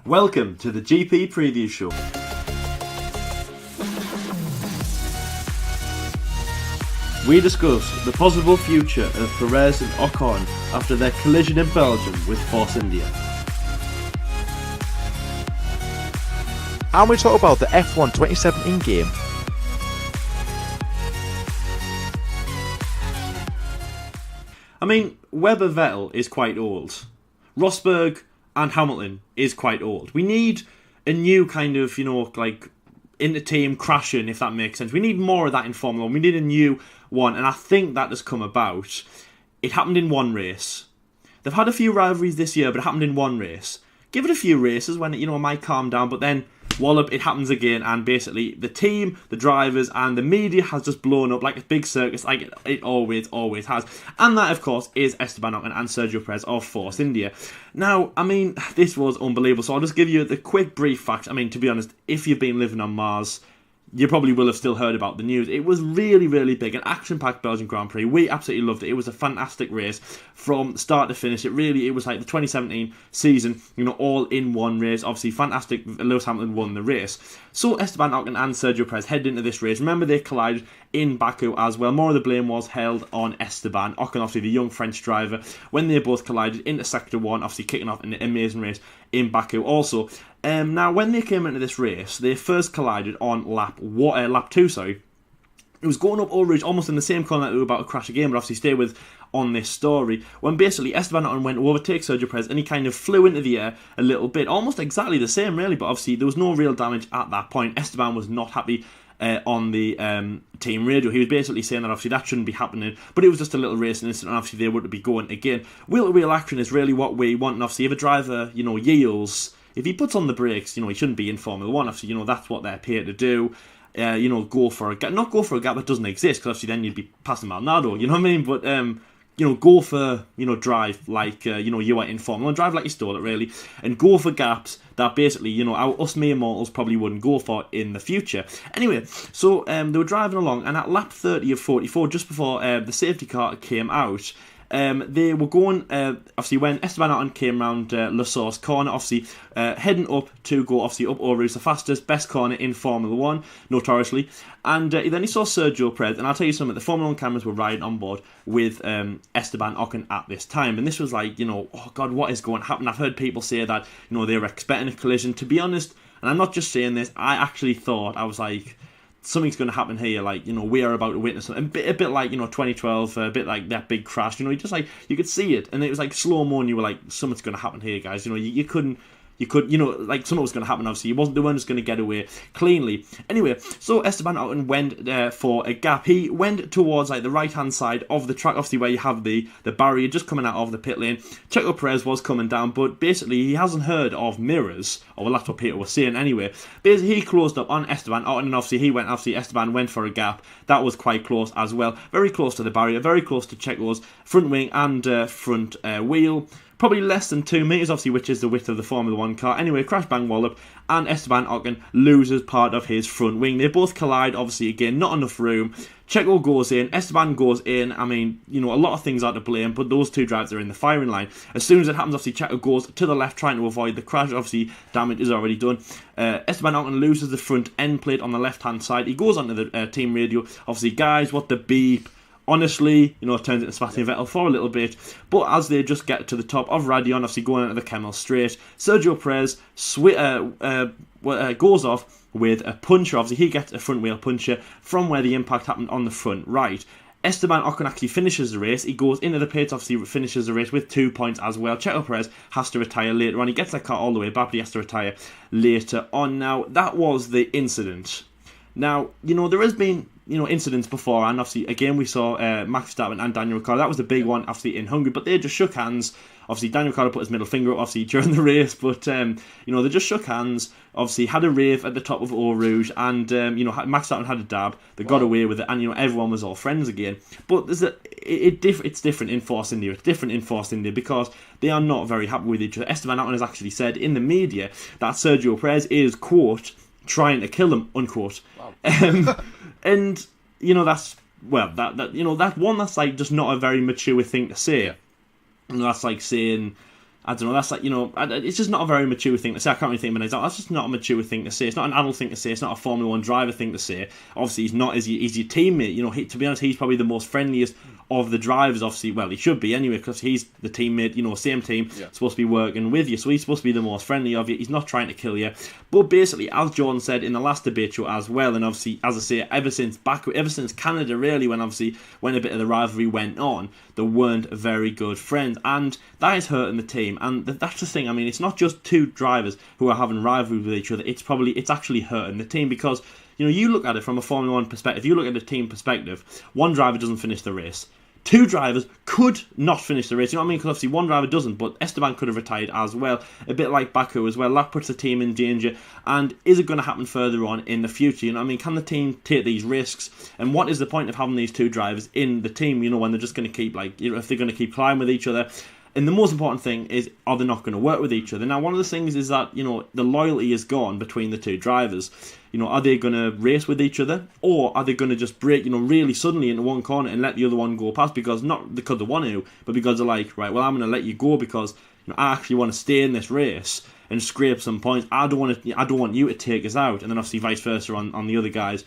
Welcome to the GP Preview Show. We discuss the possible future of Perez and Ocon after their collision in Belgium with Force India. And we talk about the F1 2017 game. I mean, Webber-Vettel is quite old. Rosberg and Hamilton is quite old. We need a new kind of, inter-team crashing, if that makes sense. We need more of that in Formula 1. We need a new one, and I think that has come about. It happened in one race. They've had a few rivalries this year, but it happened in one race. Give it a few races when it, might calm down, but then wallop, it happens again, and basically the team, the drivers, and the media has just blown up like a big circus, like it always has. And that, of course, is Esteban Ocon and Sergio Perez of Force India. Now, I mean, this was unbelievable, so I'll just give you the quick, brief facts. I mean, to be honest, if you've been living on Mars, you probably will have still heard about the news. It was really, really big. An action-packed Belgian Grand Prix. We absolutely loved it. It was a fantastic race from start to finish. It was like the 2017 season, all in one race. Obviously, fantastic. Lewis Hamilton won the race. So Esteban Ocon and Sergio Perez headed into this race. Remember, they collided in Baku as well. More of the blame was held on Esteban Ocon, obviously the young French driver, when they both collided into Sector 1, obviously kicking off an amazing race in Baku also. Now, when they came into this race, they first collided on lap 2, sorry. It was going up Eau Rouge, almost in the same corner that we were about to crash again, but obviously stay with on this story, when basically Esteban Ocon went to overtake Sergio Perez and he kind of flew into the air a little bit, almost exactly the same really, but obviously there was no real damage at that point. Esteban was not happy on the team radio. He was basically saying that obviously that shouldn't be happening, but it was just a little racing incident, and obviously they would be going again. Wheel-to-wheel action is really what we want, and obviously if a driver, yields, if he puts on the brakes, he shouldn't be in Formula 1. Obviously, that's what they're paid to do. Go for a gap. Not go for a gap that doesn't exist, because obviously then you'd be passing Maldonado, you know what I mean? But, go for, drive like, you are in Formula 1. Drive like you stole it, really. And go for gaps that basically, us mere mortals probably wouldn't go for in the future. Anyway, so they were driving along, and at lap 30 of 44, just before the safety car came out, they were going, obviously when Esteban Ocon came round La Source corner, obviously heading up to go obviously up Eau Rouge, the fastest, best corner in Formula 1, notoriously, and then he saw Sergio Perez, and I'll tell you something, the Formula 1 cameras were riding on board with Esteban Ocon at this time, and this was like, oh God, what is going to happen? I've heard people say that, they were expecting a collision. To be honest, and I'm not just saying this, I actually thought, I was like, something's going to happen here, we are about to witness something. A bit like, 2012, a bit like that big crash, just like, you could see it, and it was like slow-mo, and you were like, something's going to happen here, guys, you couldn't, something was going to happen, obviously, they weren't just going to get away cleanly. Anyway, so Esteban Ocon went for a gap. He went towards, the right-hand side of the track, obviously, where you have the barrier just coming out of the pit lane. Checo Perez was coming down, but basically, he hasn't heard of mirrors, or well, that's what Peter was saying anyway. Basically, he closed up on Esteban Ocon, and obviously, Esteban went for a gap. That was quite close as well. Very close to the barrier, very close to Checo's front wing and front wheel. Probably less than 2 metres, obviously, which is the width of the Formula 1 car. Anyway, crash, bang, wallop, and Esteban Ocon loses part of his front wing. They both collide, obviously, again, not enough room. Checo goes in, Esteban goes in. I mean, a lot of things are to blame, but those two drivers are in the firing line. As soon as it happens, obviously, Checo goes to the left, trying to avoid the crash. Obviously, damage is already done. Esteban Ocon loses the front end plate on the left-hand side. He goes onto the team radio. Obviously, guys, what the beep? Honestly, it turns into Sebastian Vettel for a little bit, but as they just get to the top of Radion, obviously going into the Kemmel straight, Sergio Perez goes off with a puncher. Obviously, he gets a front wheel puncher from where the impact happened on the front right. Esteban Ocon actually finishes the race. He goes into the pits, obviously finishes the race with 2 points as well. Checo Perez has to retire later on. He gets that car all the way back, but he has to retire later on. Now, that was the incident. Now, there has been, incidents before, and obviously, again, we saw Max Verstappen and Daniel Ricciardo. That was the big one, obviously, in Hungary, but they just shook hands. Obviously, Daniel Ricciardo put his middle finger up, obviously, during the race, but, they just shook hands, obviously, had a rave at the top of Eau Rouge, and, Max Verstappen had a dab. They got away with it, and, everyone was all friends again. But it's different in Force India. It's different in Force India because they are not very happy with each other. Esteban Ocon has actually said in the media that Sergio Perez is, quote, trying to kill him, unquote. Wow. And that's that's like just not a very mature thing to say. That's like saying, I don't know, that's like, it's just not a very mature thing to say. I can't really think of an example. That's just not a mature thing to say. It's not an adult thing to say. It's not a Formula 1 driver thing to say. Obviously, he's not, he's your teammate. To be honest, he's probably the most friendliest of the drivers. Obviously, well, he should be anyway, because he's the teammate, same team, supposed to be working with you. So he's supposed to be the most friendly of you. He's not trying to kill you. But basically, as Jordan said in the last debate show as well, and obviously, as I say, ever since Canada, really, when a bit of the rivalry went on, they weren't very good friends. And that is hurting the team. And that's the thing. I mean, it's not just two drivers who are having rivalries with each other. It's actually hurting the team, because you look at it from a Formula 1 perspective. You look at the team perspective. One driver doesn't finish the race. Two drivers could not finish the race. You know what I mean? Because obviously one driver doesn't, but Esteban could have retired as well. A bit like Baku as well. That puts the team in danger. And is it going to happen further on in the future? You know what I mean? Can the team take these risks? And what is the point of having these two drivers in the team? When they're just going to keep, if they're going to keep climbing with each other. And the most important thing is, are they not going to work with each other? Now, one of the things is that, the loyalty is gone between the two drivers. Are they going to race with each other? Or are they going to just break, really suddenly into one corner and let the other one go past? Because, not because they want to, but because they're like, right, well, I'm going to let you go because I actually want to stay in this race and scrape some points. I don't want you to take us out. And then obviously vice versa on the other guy's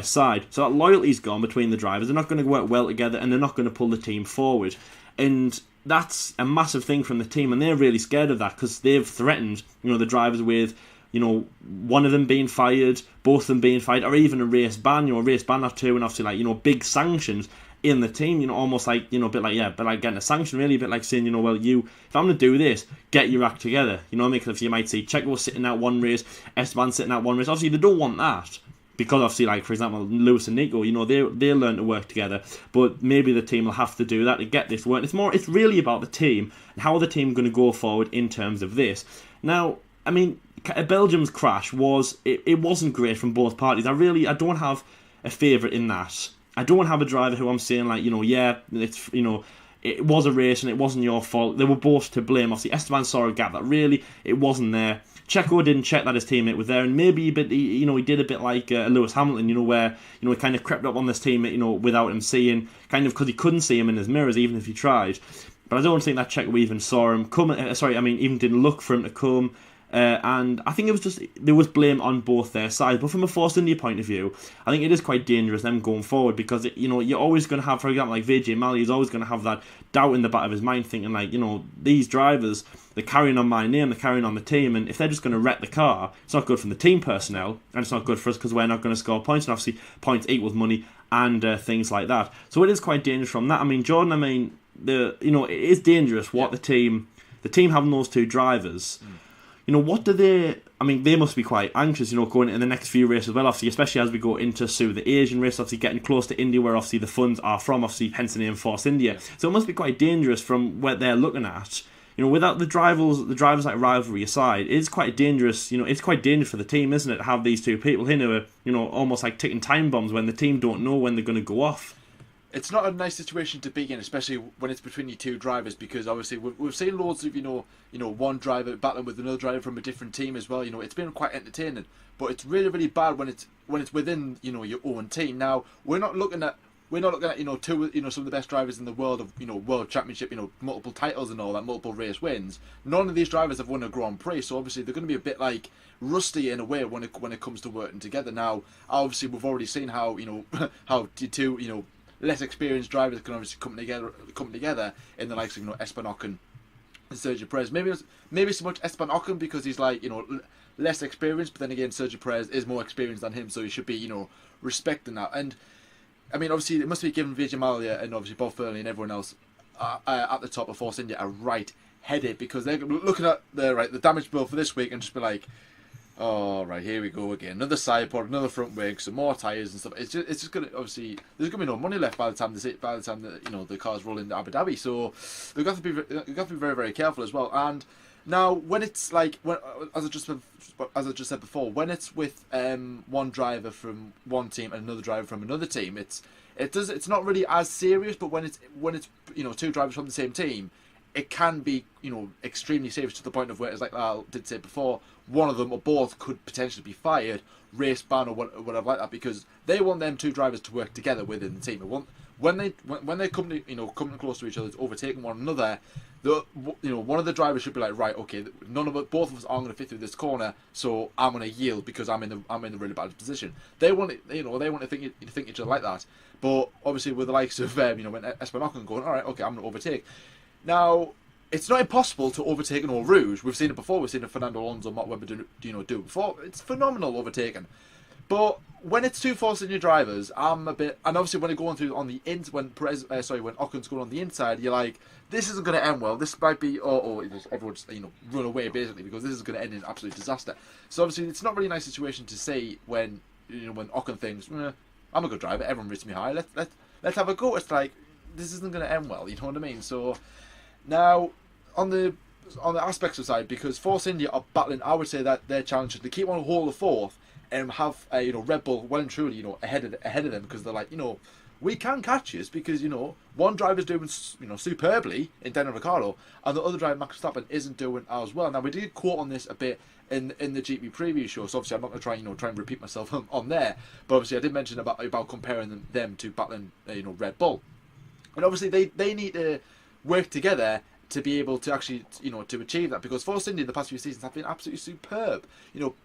side. So that loyalty's gone between the drivers. They're not going to work well together, and they're not going to pull the team forward. And that's a massive thing from the team, and they're really scared of that, because they've threatened, the drivers with, one of them being fired, both of them being fired, or even a race ban, a race ban or two, and obviously big sanctions in the team, almost like, a bit like getting a sanction, really, a bit like saying, well, if I'm going to do this, get your act together, you know what I mean? Because you might see Checo sitting out one race, Esteban sitting out one race. Obviously they don't want that, because obviously, for example, Lewis and Nico, they learn to work together, but maybe the team will have to do that to get this work. It's really about the team and how the team going to go forward in terms of this. Now, I mean, Belgium's crash wasn't great from both parties. I don't have a favourite in that. I don't have a driver who I'm saying it was a race and it wasn't your fault. They were both to blame. Obviously, Esteban saw a gap that really it wasn't there. Checo didn't check that his teammate was there, and maybe he did a bit like Lewis Hamilton, where he kind of crept up on this teammate, without him seeing, kind of because he couldn't see him in his mirrors, even if he tried. But I don't think that Checo even saw him come. Even didn't look for him to come. And I think it was just, there was blame on both their sides. But from a Force India point of view, I think it is quite dangerous them going forward, because you're always going to have, for example, like Vijay Mallya is always going to have that doubt in the back of his mind, thinking these drivers, they're carrying on my name, they're carrying on the team, and if they're just going to wreck the car, it's not good for the team personnel, and it's not good for us because we're not going to score points, and obviously points equals money and things like that. So it is quite dangerous from that. I mean, Jordan, it is dangerous what the team having those two drivers. What do they... they must be quite anxious, going into the next few races as well, obviously, especially as we go into the Asian race, obviously getting close to India, where obviously the funds are from, obviously, hence the name Force India. So it must be quite dangerous from what they're looking at. Without the drivers like rivalry aside, it's quite dangerous, it's quite dangerous for the team, isn't it, to have these two people in who are, almost like ticking time bombs when the team don't know when they're going to go off. It's not a nice situation to be in, especially when it's between your two drivers, because obviously we've seen loads of one driver battling with another driver from a different team as well. It's been quite entertaining, but it's really, really bad when it's within your own team. Now we're not looking at two some of the best drivers in the world of world championship, multiple titles and all that, multiple race wins. None of these drivers have won a Grand Prix, so obviously they're going to be a bit like rusty in a way when it comes to working together. Now obviously we've already seen how how two less experienced drivers can obviously come together in the likes of Esteban Ocon and Sergio Perez. Maybe so much Esteban Ocon because he's less experienced, but then again Sergio Perez is more experienced than him, so he should be respecting that. And obviously it must be given Vijay Mallya and obviously Bob Furley and everyone else at the top of Force India a right headache, because they're looking at the damage bill for this week and just be like, oh, right, here we go again. Another side pod, another front wing, some more tyres and stuff. It's just gonna, obviously, there's gonna be no money left by the time the cars roll into Abu Dhabi. So they've got to be very, very careful as well. And now when it's as I just said before, when it's with one driver from one team and another driver from another team, it's not really as serious. But when it's two drivers from the same team, it can be extremely serious to the point of where it's like I did say before, one of them or both could potentially be fired, race ban or whatever like that, because they want them two drivers to work together within the team. when they come to, coming close to each other, overtaking one another, one of the drivers should be like, right, okay, both of us aren't going to fit through this corner, so I'm going to yield because I'm in the really bad position. They want to think each other like that. But obviously with the likes of when Esteban Ocon going, all right, okay, I'm going to overtake. Now, it's not impossible to overtake an Eau Rouge. We've seen it before. We've seen it Fernando Alonso, Matt Webber do before. It's phenomenal overtaking. But when it's two Force India drivers, I'm a bit, and obviously when they're going through on the when Ocon's going on the inside, you're like, this isn't going to end well. This might be, everyone just run away basically because this is going to end in absolute disaster. So obviously it's not really a nice situation to say when Ocon thinks, I'm a good driver, everyone rates me high. Let's have a go. It's like, this isn't going to end well. You know what I mean? So now on the aspects of side, because Force India are battling, I would say that their challenge is to keep on hold the fourth and have Red Bull well and truly ahead of them, because they're like, we can catch you because one driver's doing superbly in Daniel Ricciardo and the other driver Max Verstappen isn't doing as well. Now we did quote on this a bit in the GP preview show, so obviously I'm not going to try and repeat myself on there, but obviously I did mention about comparing them to battling Red Bull, and obviously they need to work together to be able to actually, to achieve that, because Force India in the past few seasons have been absolutely superb,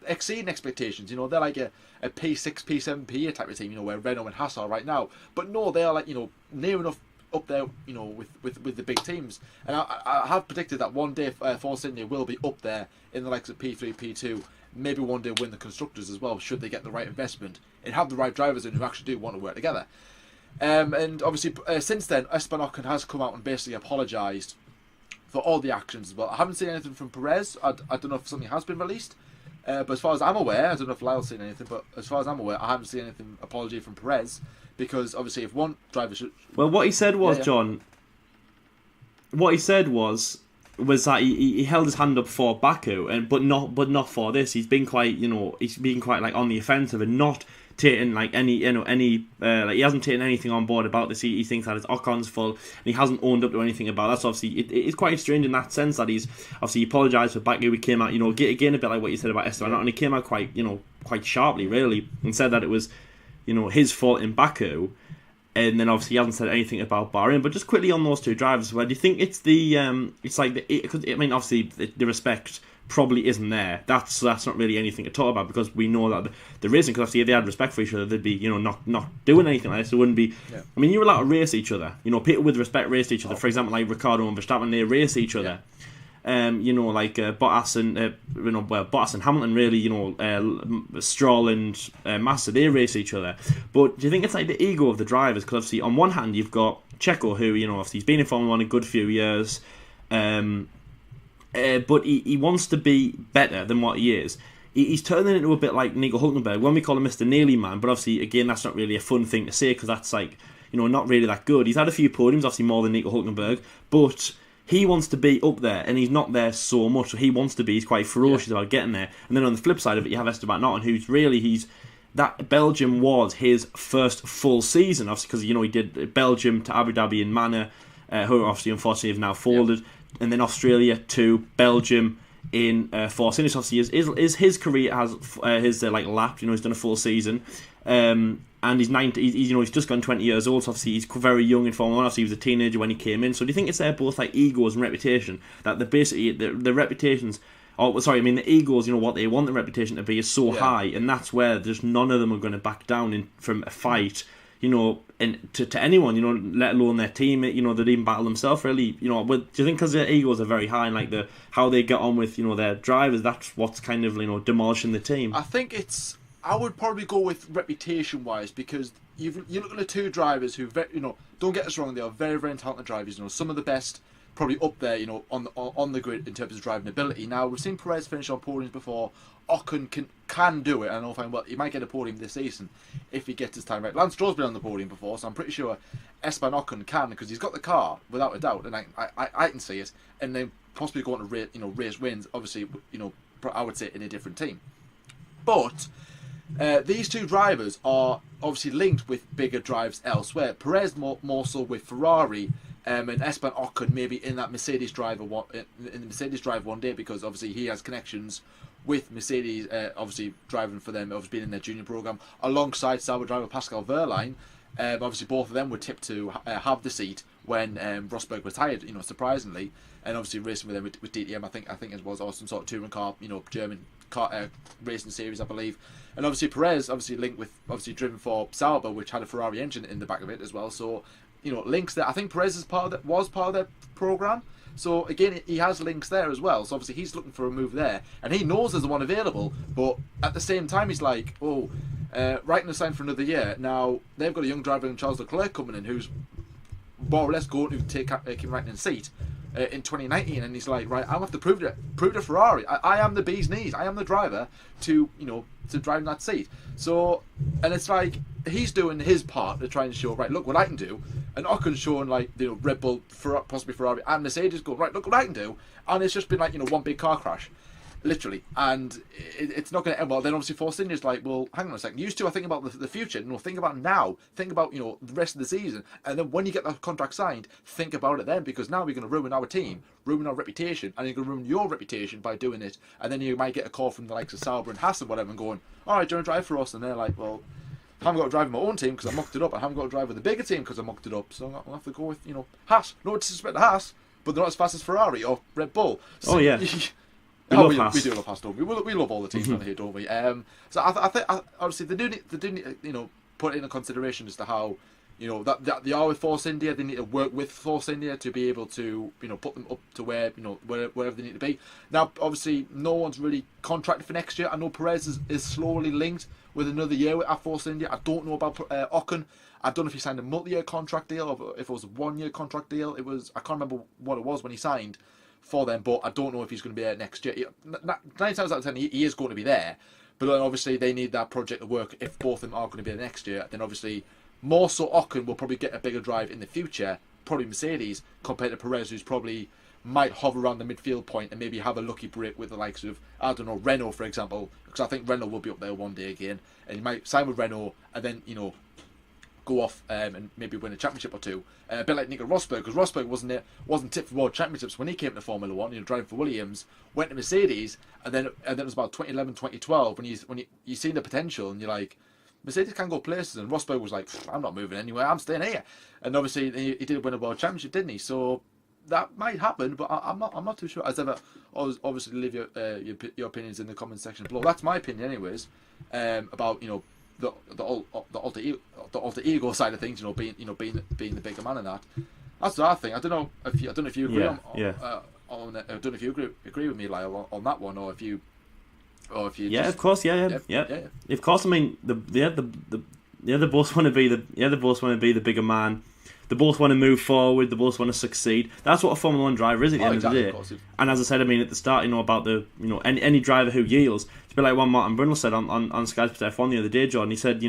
exceeding expectations. They're like a P6, P7, P8 type of team, where Renault and Haas are right now. But no, they are like, near enough up there, with the big teams. And I have predicted that one day Force India will be up there in the likes of P3, P2, maybe one day win the Constructors as well, should they get the right investment and have the right drivers in who actually do want to work together. And obviously, since then, Esteban Ocon has come out and basically apologised for all the actions as well. I haven't seen anything from Perez. I don't know if something has been released. But as far as I'm aware, I don't know if Lyle's seen anything, but as far as I'm aware, I haven't seen anything apology from Perez, because obviously if one driver should... Well, what he said was, John, what he said was that he held his hand up for Baku, but not for this. He's been quite, like on the offensive and not taking like any like he hasn't taken anything on board about this. He thinks that it's Ocon's fault and he hasn't owned up to anything about that. So obviously it's quite strange in that sense that he's obviously apologised for Baku. He came out, again a bit like what you said about Esteban, and he came out quite sharply really and said that it was his fault in Baku. And then obviously he hasn't said anything about Bahrain. But just quickly on those two drivers, well, do you think it's obviously the respect probably isn't there. That's not really anything to talk about, because we know that the racing, because obviously if they had respect for each other, they'd be not doing anything like this. It wouldn't be. Yeah. I mean, you're allowed to race each other. People with respect race each other. For example, like Ricciardo and Verstappen, they race each other. Yeah. Bottas and Hamilton, really, Stroll and Massa, they race each other. But do you think it's like the ego of the drivers? Because obviously on one hand you've got Checo, who obviously he's been in Formula 1 a good few years, but he wants to be better than what he is. He's turning into a bit like Nico Hulkenberg, when we call him Mr. Nearly Man, but obviously again that's not really a fun thing to say, because that's like not really that good. He's had a few podiums, obviously more than Nico Hulkenberg, but he wants to be up there, and he's not there so much. So he wants to be. He's quite ferocious about getting there. And then on the flip side of it, you have Esteban Ocon, that Belgium was his first full season, obviously, because he did Belgium to Abu Dhabi and Manor, who obviously unfortunately have now folded, and then Australia to Belgium in Force India. Obviously, his career has lapped. He's done a full season. And he's 90. He's just gone 20 years old. So obviously he's very young in Formula 1. Obviously he was a teenager when he came in. So do you think it's both like egos and reputation, that the reputations, the egos, what they want the reputation to be is so high, and that's where there's none of them are going to back down from a fight, and to anyone, let alone their team, they'd even battle themselves really, do you think because their egos are very high and like how they get on with, their drivers, that's what's kind of, demolishing the team? I would probably go with reputation-wise, because you're looking at two drivers who, don't get us wrong, they are very, very talented drivers. Some of the best, probably up there, on the grid in terms of driving ability. Now we've seen Perez finish on podiums before. Ocon can do it, and I know fine. Well, he might get a podium this season if he gets his time right. Lance Stroll's been on the podium before, so I'm pretty sure Esteban Ocon can, because he's got the car without a doubt, and I can see it. And then possibly going to race wins. Obviously, I would say in a different team, but. These two drivers are obviously linked with bigger drives elsewhere. Perez more so with Ferrari, and Esteban Ocon maybe in that Mercedes drive one day, because obviously he has connections with Mercedes, obviously driving for them, obviously being in their junior program alongside Sauber driver Pascal Wehrlein. Obviously, both of them were tipped to have the seat when Rosberg retired. Surprisingly, and obviously racing with them with DTM. I think it was or some sort of touring car, German car racing series, I believe. And obviously Perez, linked with driven for Sauber, which had a Ferrari engine in the back of it as well. So links there. I think Perez was part of their program. So again, he has links there as well. So obviously he's looking for a move there, and he knows there's the one available. But at the same time, he's like, Reitner signed for another year. Now they've got a young driver in Charles Leclerc coming in, who's more or less going to take Kim Reitner's seat in 2019, and he's like, right, I have to prove to Ferrari, I am the bee's knees. I am the driver to drive in that seat. So, and it's like he's doing his part to try and show, right, look what I can do. And Ocon's showing like Red Bull, possibly Ferrari, and Mercedes go, right, look what I can do. And it's just been like one big car crash, literally, and it's not going to end well. Then obviously Force India's like, well, hang on a second, you two are thinking about the future. Think about now. Think about the rest of the season, and then when you get that contract signed, think about it then, because now we're going to ruin our team, ruin our reputation, and you're going to ruin your reputation by doing it. And then you might get a call from the likes of Sauber and Haas and whatever, and going, all right, do you want to drive for us? And they're like, well, I haven't got to drive my own team because I mucked it up. I haven't got to drive with the bigger team because I mucked it up. So I'll have to go with Haas. No disrespect to Haas, but they're not as fast as Ferrari or Red Bull. So, yeah. We do love Haas, don't we? We love all the teams around here, don't we? So I think obviously they do need put in a consideration as to how that they are with Force India. They need to work with Force India to be able to put them up to where wherever they need to be. Now obviously no one's really contracted for next year. I know Perez is slowly linked with another year at Force India. I don't know about Ocon. I don't know if he signed a multi-year contract deal or if it was a 1-year contract deal. I can't remember what it was when he signed for them, but I don't know if he's going to be there next year. 9 times out of 10 he is going to be there, but then obviously they need that project to work. If both of them are going to be there next year, then obviously more so Ocon will probably get a bigger drive in the future, probably Mercedes, compared to Perez, who's probably might hover around the midfield point and maybe have a lucky break with the likes of, I don't know, Renault, for example, because I think Renault will be up there one day again, and he might sign with Renault and then, go off and maybe win a championship or two. A bit like Nico Rosberg, because Rosberg wasn't tipped for world championships when he came to Formula 1, driving for Williams, went to Mercedes, and then it was about 2011, 2012, when you seen the potential, and you're like, Mercedes can go places, and Rosberg was like, I'm not moving anywhere, I'm staying here. And obviously he did win a world championship, didn't he? So that might happen, but I'm not too sure. As ever, obviously leave your opinions in the comment section below. That's my opinion, anyways, about the alter ego side of things, being the bigger man and that. That's what I think. I don't know if you agree on I don't know if you agree with me, Lyle, on that one, or if you of course, yeah. Of course, I mean they both want to be the bigger man. They both want to move forward. They both want to succeed. That's what a Formula 1 driver is at the end of the day. Of and as I said, I mean at the start, about the any driver who yields. It's a bit like what Martin Brundle said on Sky Sports F1 the other day, John. He said,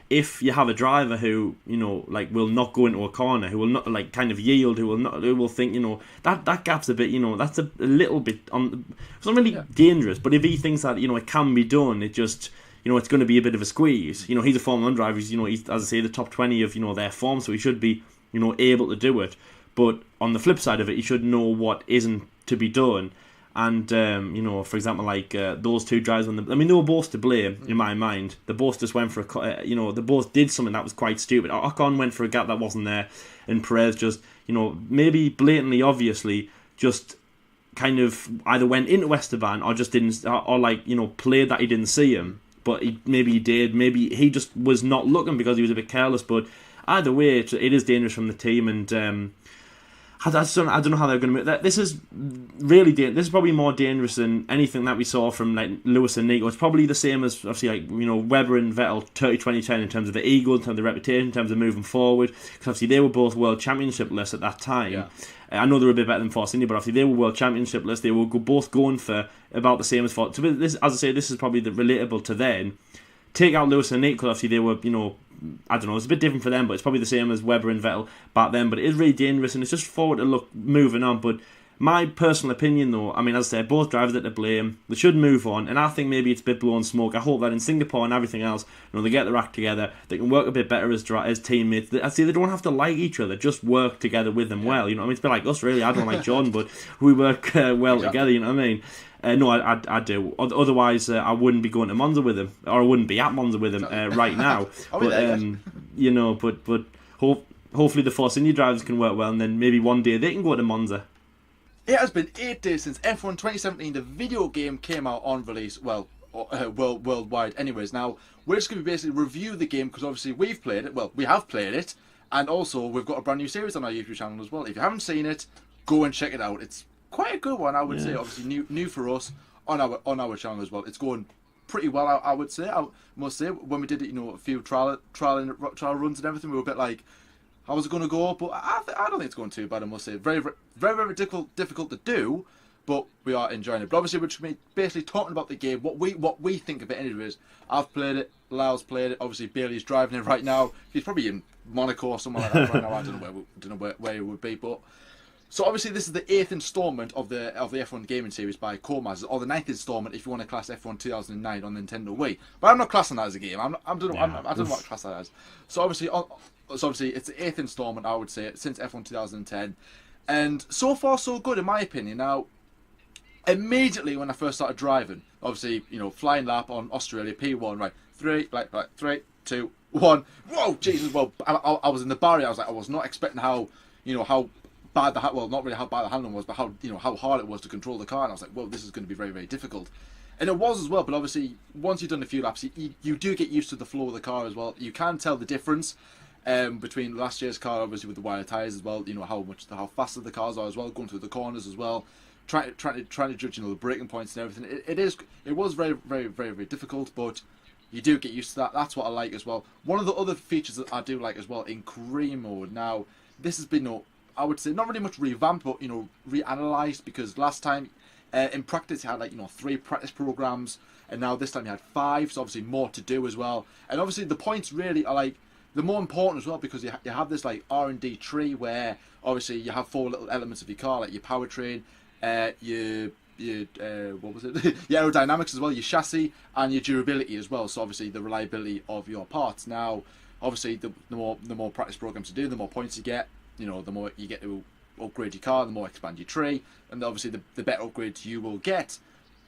if you have a driver who will not go into a corner, who will not kind of yield, who will think that gap's a bit that's a little bit on. It's not really dangerous, but if he thinks that it can be done, it just. It's going to be a bit of a squeeze. He's a Formula 1 driver. He's as I say, the top 20 of their form, so he should be able to do it. But on the flip side of it, he should know what isn't to be done. And for example, like those two drivers, they were both to blame in my mind. They both just went for they both did something that was quite stupid. Ocon went for a gap that wasn't there, and Perez just maybe blatantly, obviously, just kind of either went into Esteban or just didn't, or played that he didn't see him. But maybe he did. Maybe he just was not looking because he was a bit careless. But either way, it is dangerous from the team. And I don't know how they're going to make that. This is really dangerous. This is probably more dangerous than anything that we saw from like Lewis and Nico. It's probably the same as obviously Webber and Vettel 2010 in terms of the ego, in terms of the reputation, in terms of moving forward. Because obviously they were both world championship lists at that time. Yeah. I know they were a bit better than Force India, but obviously they were world championship lists. They were both going for about the same as Force. So this, as I say, this is probably relatable to then. Take out Lewis and Nico, obviously they were, I don't know, it's a bit different for them, but it's probably the same as Webber and Vettel back then. But it is really dangerous, and it's just forward to look moving on. But My personal opinion, though, I mean, as I say, both drivers are to blame. They should move on, and I think maybe it's a bit blown smoke. I hope that in Singapore and everything else, they get their act together. They can work a bit better as teammates. I see they don't have to like each other; just work together with them well. I mean, it's a bit like us, really. I don't like John, but we work well together. You know what I mean? No, I do. Otherwise, I wouldn't be going to Monza with him, or I wouldn't be at Monza with him right now. But hopefully the Force India drivers can work well, and then maybe one day they can go to Monza. It has been 8 days since F1 2017, the video game, came out on release, worldwide anyways. Now, we're just going to basically review the game, because obviously we've played it, we have played it, and also we've got a brand new series on our YouTube channel as well. If you haven't seen it, go and check it out. It's quite a good one, I would say, obviously new for us on our channel as well. It's going pretty well, I would say. I must say, when we did it, a few trial runs and everything, we were a bit like, how is it going to go? But I don't think it's going too bad, I must say. Very, very, very, very difficult to do, but we are enjoying it. But obviously, we're just basically talking about the game, what we think of it anyways. I've played it, Lau's played it, obviously Bailey's driving it right now. He's probably in Monaco or somewhere like that right now. I don't know where he would be, but... So obviously this is the 8th instalment of the F1 gaming series by Codemasters, or the 9th instalment if you want to class F1 2009 on Nintendo Wii. But I'm not classing that as a game. I don't know what to class that as. So obviously it's the 8th instalment, I would say, since F1 2010, and so far so good in my opinion. Now, immediately when I first started driving, obviously flying lap on Australia P1, right, 3, 2, 1. Whoa, Jesus! Well, I was in the barrier. I was not expecting how bad not really how bad the handling was, but how hard it was to control the car. And I was like, well, this is going to be very, very difficult. And it was as well, but obviously, once you've done a few laps, you do get used to the flow of the car as well. You can tell the difference between last year's car, obviously, with the wire tyres as well, how faster the cars are as well, going through the corners as well, trying to judge, the braking points and everything. It was very, very, very, very difficult, but you do get used to that. That's what I like as well. One of the other features that I do like as well in career mode, now, this has been, I would say, not really much revamped, but, reanalyzed, because last time, in practice, you had, 3 practice programs, and now this time you had 5, so obviously more to do as well. And obviously the points really are, the more important as well, because you have this, R&D tree, where, obviously, you have 4 little elements of your car, like your powertrain, your what was it? Your aerodynamics as well, your chassis, and your durability as well, so obviously the reliability of your parts. Now, obviously, the more practice programs you do, the more points you get, the more you get to upgrade your car, the more expand your tree, and obviously the better upgrades you will get.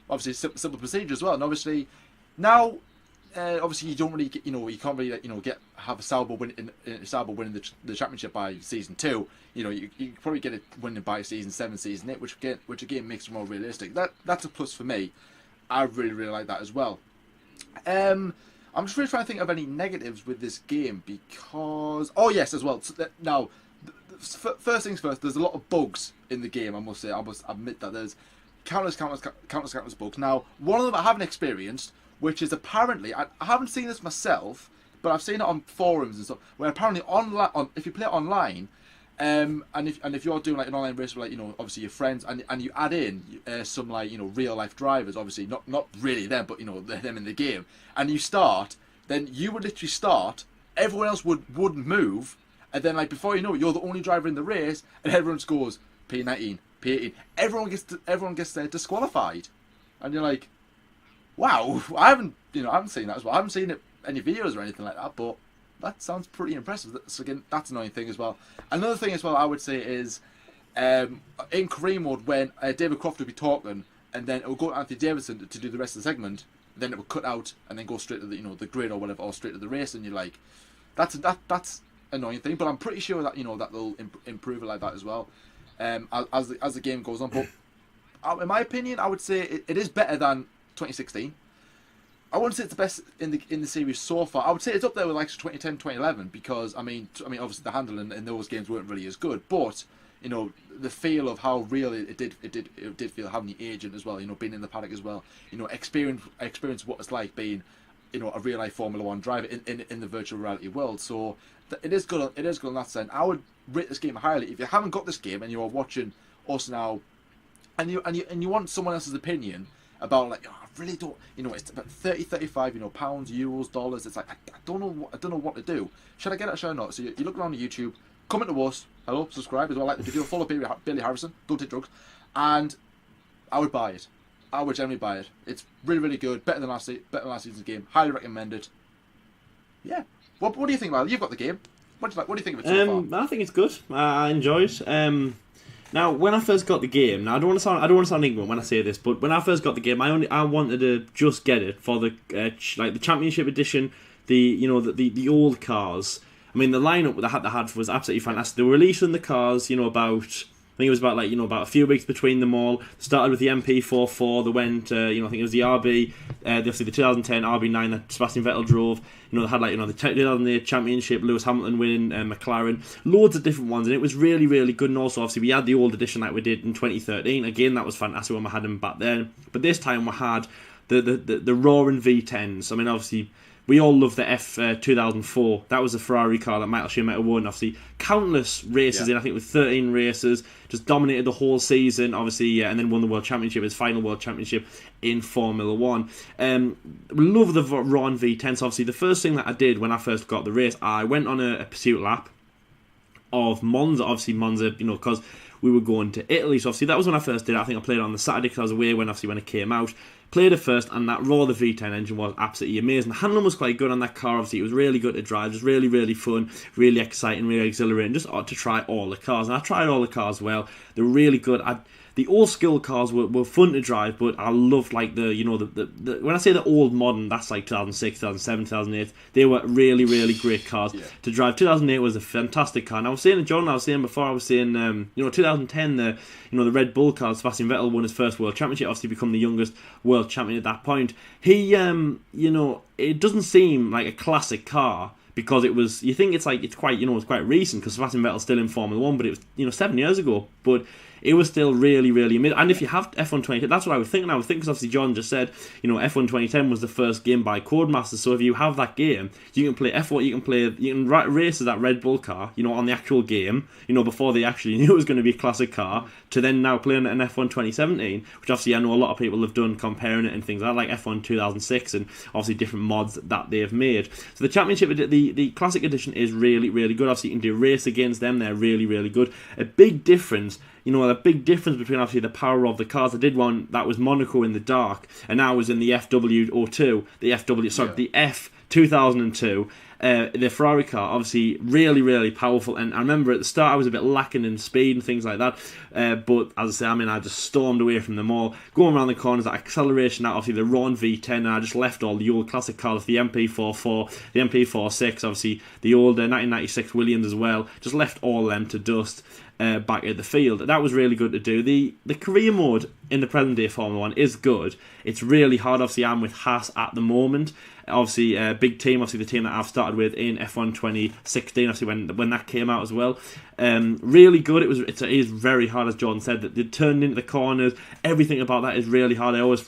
Obviously, simple procedure as well, and obviously now, obviously you don't really get, you can't really have a Sauber winning the championship by season 2. You probably get it winning by season 7, season 8, which again makes it more realistic. That's a plus for me. I really, really like that as well. I'm just really trying to think of any negatives with this game, because yes, as well. So now, first things first, there's a lot of bugs in the game, I must say. I must admit that there's countless bugs. Now, one of them I haven't experienced, which is apparently, I haven't seen this myself, but I've seen it on forums and stuff, where apparently if you play it online, and if you're doing an online race with obviously your friends, and you add in some real life drivers, obviously not really them, but them in the game, and you start, then you would literally start, everyone else wouldn't move. And then, before you know it, you're the only driver in the race, and everyone just goes P19, P18. Everyone gets disqualified, and you're like, wow, I haven't seen that as well. I haven't seen any videos or anything like that, but that sounds pretty impressive. So again, that's an annoying thing as well. Another thing as well, I would say is in career mode, when David Croft would be talking, and then it would go to Anthony Davidson to do the rest of the segment, then it would cut out and then go straight to the grid or whatever, or straight to the race, and you're like, that's annoying thing, but I'm pretty sure that that they'll improve it like that as well, as the game goes on. But in my opinion, I would say it is better than 2016. I wouldn't say it's the best in the series so far. I would say it's up there with 2010, 2011, because I mean obviously the handling in those games weren't really as good, but the feel of how real it did feel, having the agent as well, being in the paddock as well, experience what it's like being a real life Formula 1 driver in the virtual reality world. So it is good in that sense. I would rate this game highly. If you haven't got this game and you are watching us now, and you want someone else's opinion about I really don't, it's about 35 pounds, euros, dollars. It's I don't know what to do. Should I get it or should I not? So you're looking on YouTube, comment to us. Hello, subscribe as well. Like the video, follow Billy Harrison. Don't take drugs, and I would buy it. I would generally buy it. It's really, really good. Better than last season's game. Highly recommended. Yeah. What do you think about it? You've got the game. What do you like? What do you think of it so far? I think it's good. I enjoy it. Now, when I first got the game, now I don't want to sound ignorant when I say this, but when I first got the game, I wanted to just get it for the the Championship Edition, the old cars. I mean, the lineup that they had was absolutely fantastic. They were releasing the cars, about. I think it was about about a few weeks between them all. Started with the MP44. They went, I think it was the RB, obviously the 2010 RB9 that Sebastian Vettel drove. They had the 2008 Championship, Lewis Hamilton winning, McLaren, loads of different ones, and it was really, really good. And also, obviously, we had the old edition that we did in 2013. Again, that was fantastic when we had them back then. But this time we had the roaring V10s. I mean, obviously, we all love the F2004. That was a Ferrari car that Michael Schumacher won. Obviously, countless races in. I think it was 13 races. Just dominated the whole season. Obviously, and then won the World Championship, his final World Championship in Formula 1. We love the Ron V10. So obviously, the first thing that I did when I first got the race, I went on a pursuit lap of Monza. Obviously, Monza, because we were going to Italy. So obviously, that was when I first did it. I think I played it on the Saturday because I was away when it came out. Played it first, and that raw, the V10 engine was absolutely amazing. The handling was quite good on that car. Obviously, it was really good to drive. Just really, really fun, really exciting, really exhilarating. Just to try all the cars, and I tried all the cars well. They were really good. The old school cars were fun to drive, but I loved the when I say the old modern, that's like 2006, 2007, 2008. They were really, really great cars to drive. 2008 was a fantastic car. And I was saying to John, 2010, the Red Bull car, Sebastian Vettel won his first World Championship. Obviously, become the youngest world champion at that point. He, it doesn't seem like a classic car. Because you think it's quite recent because Sebastian Vettel's still in Formula 1, but it was 7 years ago. But it was still really, really amazing. And if you have F1 2010, that's what I was thinking. Because obviously John just said, F1 2010 was the first game by Codemasters. So if you have that game, you can play F1. You can race that Red Bull car, on the actual game, before they actually knew it was going to be a classic car. To then now playing an F1 2017, which obviously I know a lot of people have done comparing it and things like F1 2006 and obviously different mods that they've made. So the Championship, the Classic Edition is really, really good. Obviously you can do race against them. They're really, really good. A big difference. The big difference between obviously the power of the cars. I did one that was Monaco in the dark, and now I was in the FW02, the F2002. The Ferrari car, obviously, really, really powerful. And I remember at the start I was a bit lacking in speed and things like that. But as I say, I just stormed away from them all, going around the corners, that acceleration, that obviously the Ron V10, and I just left all the old classic cars, the MP44, the MP46, obviously the older 1996 Williams as well. Just left all of them to dust. Back at the field. That was really good to do. The career mode in the present day Formula 1 is good. It's really hard. Obviously, I'm with Haas at the moment. Obviously, big team. Obviously, the team that I've started with in F1 2016. Obviously, when that came out as well. Really good. It is very hard, as Jordan said. That they turned into the corners. Everything about that is really hard. I always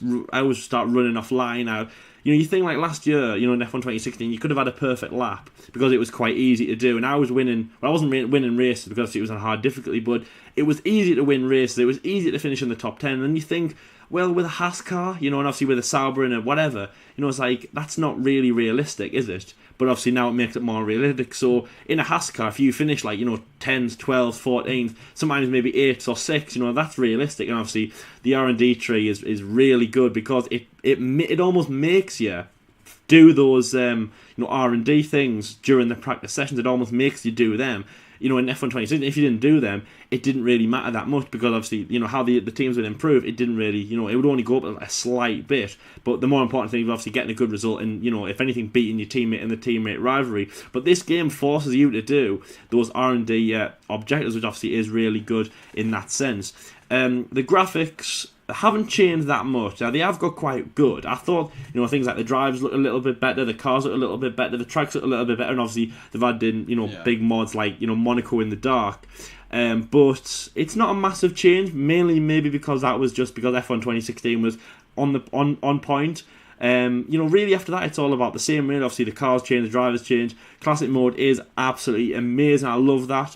start running off line out. You think like last year, in F1 2016, you could have had a perfect lap because it was quite easy to do. And I was winning. Well, I wasn't winning races because it was on hard difficulty, but it was easy to win races. It was easy to finish in the top 10. And you think, well, with a Haas car, and obviously with a Sauber and a whatever, it's like, that's not really realistic, is it? But obviously now it makes it more realistic. So in a Haas car, if you finish 10s, 12s, 14s, sometimes maybe 8s or 6s, that's realistic. And obviously the R&D tree is really good because it almost makes you do those R&D things during the practice sessions. It almost makes you do them. In F1 2016, if you didn't do them, it didn't really matter that much because obviously, how the teams would improve, it didn't really, it would only go up a slight bit. But the more important thing is obviously getting a good result and, if anything, beating your teammate in the teammate rivalry. But this game forces you to do those R&D objectives, which obviously is really good in that sense. The graphics haven't changed that much. Now, they have got quite good. I thought, things like the drives look a little bit better, the cars look a little bit better, the tracks look a little bit better, and obviously they've had in, big mods like, Monaco in the dark. But it's not a massive change, mainly maybe because that was just because F1 2016 was on point. Really after that it's all about the same, really. Obviously the cars change, the drivers change, Classic mode is absolutely amazing. I love that.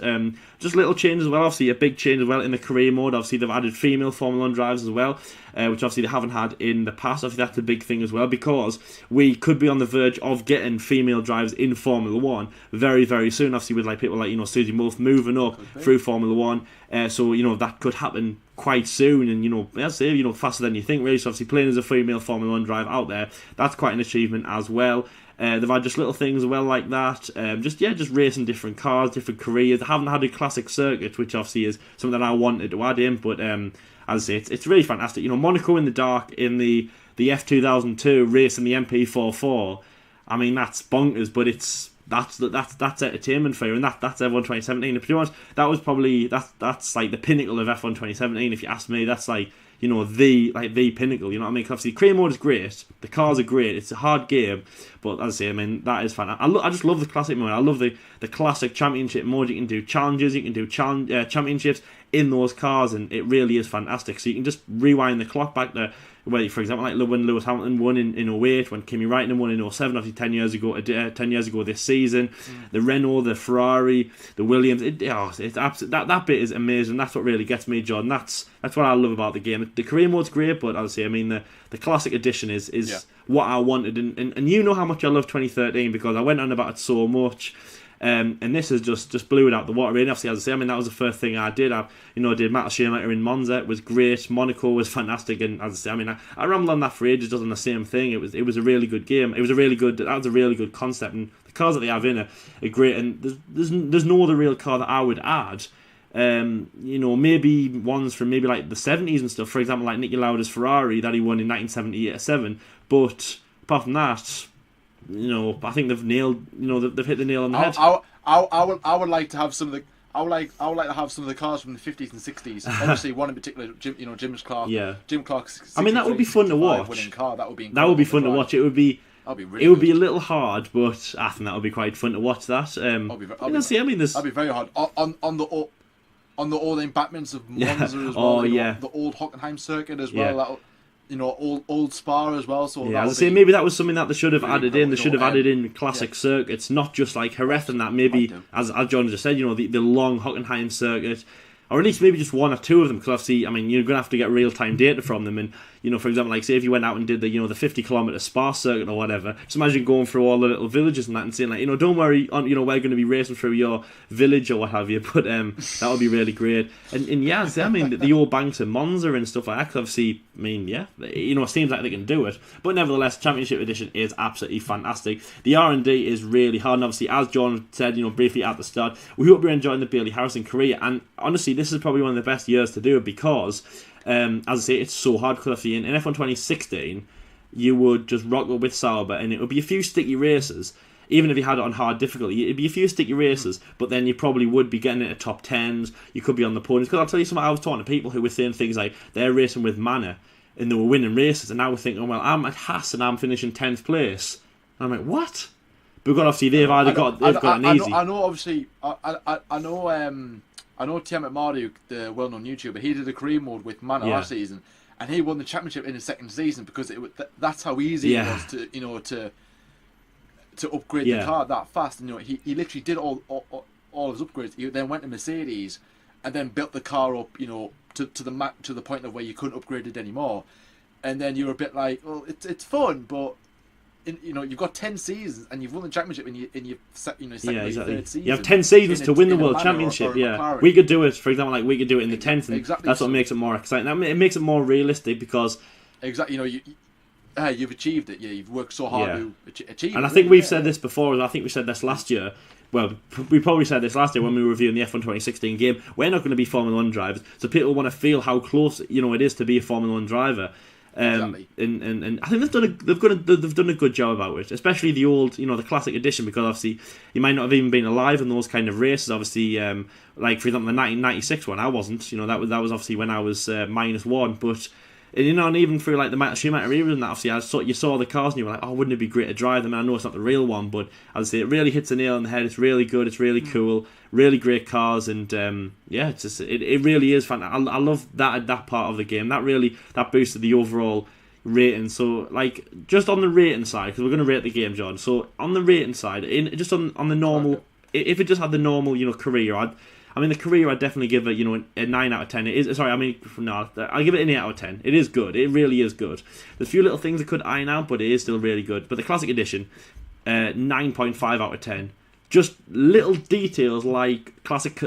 Just little changes as well. Obviously, a big change as well in the career mode. Obviously, they've added female Formula 1 drivers as well, which obviously they haven't had in the past. Obviously, that's a big thing as well, because we could be on the verge of getting female drivers in Formula 1 very, very soon. Obviously, with like people like, Susie Wolff moving up through Formula 1. So, that could happen quite soon, and I'd say faster than you think, really. So obviously playing as a female Formula 1 driver out there, that's quite an achievement as well. They've had just little things as well like that, just racing different cars, different careers. They haven't had a classic circuit, which obviously is something that I wanted to add in, but as I say, it's really fantastic. Monaco in the dark in the F2002 racing the MP44, I mean, that's bonkers, but that's entertainment for you, and that's F1 2017. And to be honest, that was probably that's like the pinnacle of F1 2017. If you ask me, that's like the pinnacle. You know what I mean? 'Cause obviously, career mode is great. The cars are great. It's a hard game, but as I say, I mean, that is fun. I just love the classic mode. I love the classic championship mode. You can do challenges. You can do championships in those cars, and it really is fantastic. So you can just rewind the clock back to, well, for example, like when Lewis Hamilton won in 08, when Kimi Raikkonen won in 07, obviously 10 years ago this season, the Renault, the Ferrari, the Williams, it's absolutely, that bit is amazing. That's what really gets me, Jordan. That's what I love about the game. The career mode's great, but as I say, I mean, the classic edition is what I wanted, and you know how much I love 2013, because I went on about it so much. And this has just blew it out the water. And obviously, as I say, I mean, that was the first thing I did. I did Matt Schumacher in Monza. It was great. Monaco was fantastic. And as I say, I mean, I rambled on that for ages, just on the same thing. It was a really good game. That was a really good concept. And the cars that they have in are great. And there's no other real car that I would add. Maybe ones from maybe like the 70s and stuff. For example, like Niki Lauda's Ferrari that he won in 1977. But apart from that, I think they've nailed. They've hit the nail on the head. I would like to have some of the. I would like to have some of the cars from the 50s and 60s. Obviously, one in particular, Jim Clark. Yeah. Jim Clark's. I mean, that would be fun to watch. Winning car. That would be. That would be fun to watch. It would be. That'd be really. It would be a little hard, but I think that would be quite fun to watch. That. That'd be very hard on the all-in Batmans of Monza as well. The old Hockenheim circuit as well. That, old Spa as well. So as I say, maybe that was something that they should have added in. They should have added in classic circuits, not just like Jerez and that. Maybe, as John just said, the long Hockenheim circuit, or at least maybe just one or two of them. Because obviously, I mean, you're going to have to get real-time data from them. And for example, like say if you went out and did the 50-kilometer Spa circuit or whatever, just imagine going through all the little villages and that and saying like, don't worry, we're going to be racing through your village or what have you. But that would be really great. And I mean, the old banks of Monza and stuff like that. 'Cause obviously, I mean, it seems like they can do it. But nevertheless, Championship Edition is absolutely fantastic. The R&D is really hard. And obviously, as John said, briefly at the start, we hope you're enjoying the Bailey Harrison career. And honestly, this is probably one of the best years to do it, because as I say, it's so hard. Because in F1 2016, you would just rock up with Sauber, and it would be a few sticky races. Even if you had it on hard difficulty, it'd be a few sticky races, but then you probably would be getting into top 10s. You could be on the podiums. Because I'll tell you something, I was talking to people who were saying things like they're racing with Manor and they were winning races, and now we're thinking, well, I'm at Haas and I'm finishing 10th place. And I'm like, what? Because obviously they've got an easy. I know. Obviously, I know Tiamat Marduk, the well-known YouTuber. He did a career mode with Manor last season, and he won the championship in his second season because that's how easy it was to upgrade the car that fast. And he literally did all his upgrades. He then went to Mercedes, and then built the car up, to the point of where you couldn't upgrade it anymore. And then you're a bit like, well, it's fun, but you've got 10 seasons and you've won the championship in your second or third season. You have 10 seasons to win the world championship. We could do it, for example, like we could do it in the 10th, and that's what makes it more exciting. It makes it more realistic because you've achieved it. You've worked so hard to achieve it. And I think we've said this before. I think we said this last year. Well, we probably said this last year when we were reviewing the F1 2016 game. We're not going to be Formula 1 drivers, so people want to feel how close it is to be a Formula 1 driver. Exactly. And I think they've done a good job about it, especially the old, the classic edition, because obviously you might not have even been alive in those kind of races. Obviously, like for example the 1996 one, I wasn't. That was obviously when I was -1, but. And even through like the Michael Schumacher era and that, obviously you saw the cars and you were like, oh, wouldn't it be great to drive them? And I know it's not the real one, but as I say, it really hits the nail on the head. It's really good. It's really cool. Really great cars, and it's just it really is fun. I love that part of the game. That boosted the overall rating. So, like, just on the rating side, because we're going to rate the game, John. So, on the rating side, just on the normal, if it just had the normal, career, the career, I'd definitely give it, a 9 out of 10. It is, sorry, no, I'll give it an 8 out of 10. It is good. It really is good. There's a few little things I could iron out, but it is still really good. But the Classic Edition, 9.5 out of 10. Just little details like classic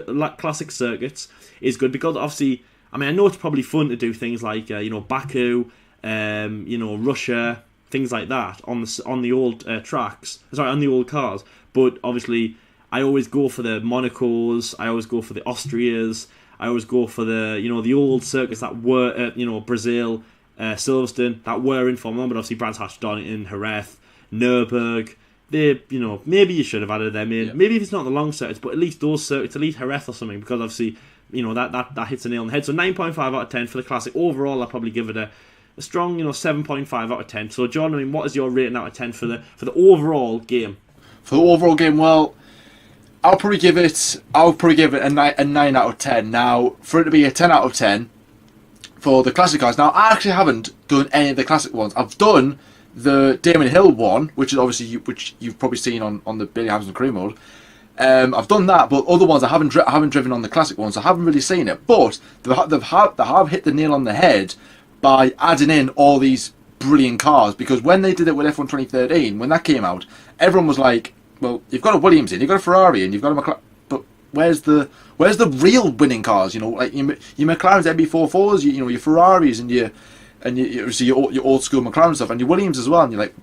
circuits is good, because obviously, I know it's probably fun to do things like, Baku, Russia, things like that on the old tracks. Sorry, on the old cars. But obviously, I always go for the Monacos. I always go for the Austrias. I always go for the the old circuits that were Brazil, Silverstone, that were in Formula 1. But obviously, Brands Hatch, Donington, Jerez, Nürburgring. They, maybe you should have added them in. Yeah. Maybe if it's not the long circuits, but at least those circuits, at least Jerez or something, because obviously, that hits a nail on the head. So 9.5 out of 10 for the Classic. Overall, I'll probably give it a strong, 7.5 out of 10. So, John, what is your rating out of 10 for the overall game? For the overall game, well, I'll probably give it a 9 out of 10. Now, for it to be a 10 out of 10 for the Classic cars. Now, I actually haven't done any of the Classic ones. I've done the Damon Hill one, which is obviously which you've probably seen on the Billy Hamilton career mode. I've done that, but other ones I haven't driven on the Classic ones. So I haven't really seen it, but they have hit the nail on the head by adding in all these brilliant cars. Because when they did it with F1 2013, when that came out, everyone was like, "Well, you've got a Williams in, you've got a Ferrari, and you've got a McLaren, but where's the real winning cars? Like your McLarens, MB44s, your Ferraris, and your old school McLaren stuff, and your Williams as well." And you're like,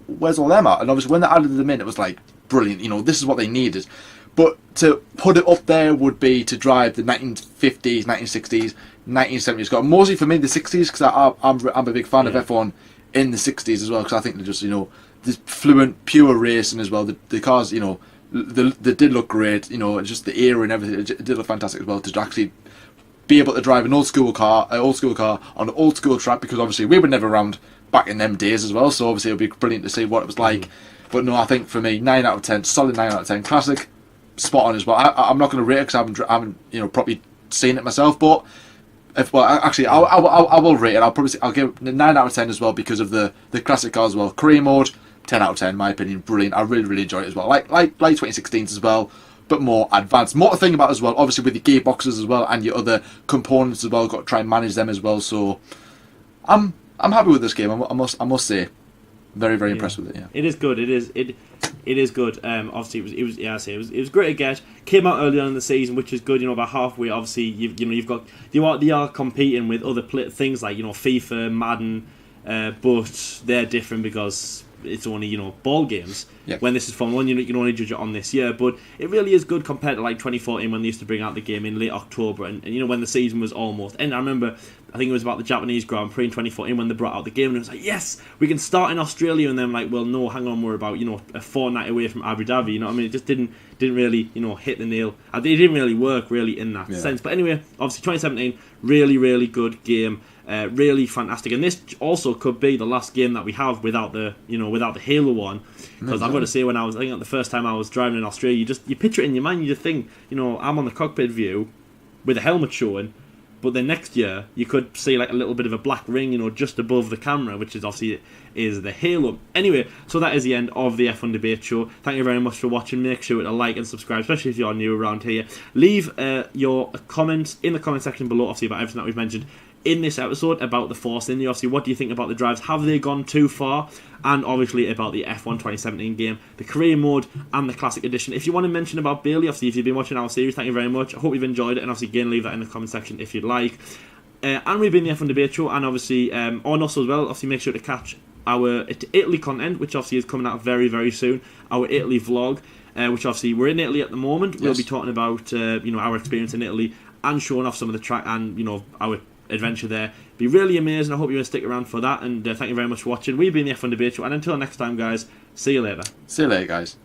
where's all them at? And obviously when they added them in, it was like brilliant. This is what they needed. But to put it up there would be to drive the 1950s, 1960s, 1970s car. Mostly for me the 60s, because I'm a big fan of F1 in the 60s as well, because I think they're just this fluent, pure racing as well. The cars, they did look great. Just the era and everything, it did look fantastic as well to actually be able to drive an old school car on an old school track, because obviously we were never around back in them days as well, so obviously it would be brilliant to see what it was like. But no, I think for me, 9 out of 10, solid 9 out of 10. Classic, spot on as well. I'm not going to rate it because I haven't properly seen it myself, but I will rate it. I'll give it 9 out of 10 as well, because of the Classic car as well. Career mode, 10 out of 10, in my opinion, brilliant. I really, really enjoyed it as well. Like 2016s as well, but more advanced. More to think about as well, obviously with the gearboxes as well and your other components as well. Got to try and manage them as well. So I'm happy with this game. I must say, very, very impressed with it. Yeah, it is good. It is good. Obviously it was great to get. Came out early on in the season, which is good. About halfway. Obviously you are competing with other things like FIFA, Madden, but they're different because it's only ball games. Yep. When this is Formula 1, you can only judge it on this year, but it really is good compared to like 2014 when they used to bring out the game in late October, and when the season was almost. And I remember, I think it was about the Japanese Grand Prix in 2014 when they brought out the game, and it was like, yes, we can start in Australia, and then like, well, no, hang on, we're about a fortnight away from Abu Dhabi. It just didn't really hit the nail. It didn't really work really in that sense. But anyway, obviously 2017, really, really good game. Really fantastic, and this also could be the last game that we have without the Halo one, because I've got to say, when I think the first time I was driving in Australia, you picture it in your mind, you just think, I'm on the cockpit view with a helmet showing, but then next year you could see like a little bit of a black ring, just above the camera, which is obviously is the Halo. Anyway, so that is the end of the F1 Debate Show. Thank you very much for watching. Make sure to like and subscribe, especially if you're new around here. Leave your comments in the comment section below, obviously, about everything that we've mentioned in this episode about the Force India. Obviously, what do you think about the drives? Have they gone too far? And obviously about the F1 2017 game, the career mode, and the Classic Edition. If you want to mention about Bailey, obviously, if you've been watching our series, thank you very much. I hope you've enjoyed it, and obviously, again, leave that in the comment section if you'd like. And we've been the F1 Debate Show, and obviously on us as well. Obviously, make sure to catch our Italy content, which obviously is coming out very, very soon. Our Italy vlog, which obviously we're in Italy at the moment. Yes. We'll be talking about our experience in Italy and showing off some of the track and our adventure there. Be really amazing. I hope you're going to stick around for that, and thank you very much for watching. We've been the F1 Debate Show, and until next time, guys, see you later. See you later, guys.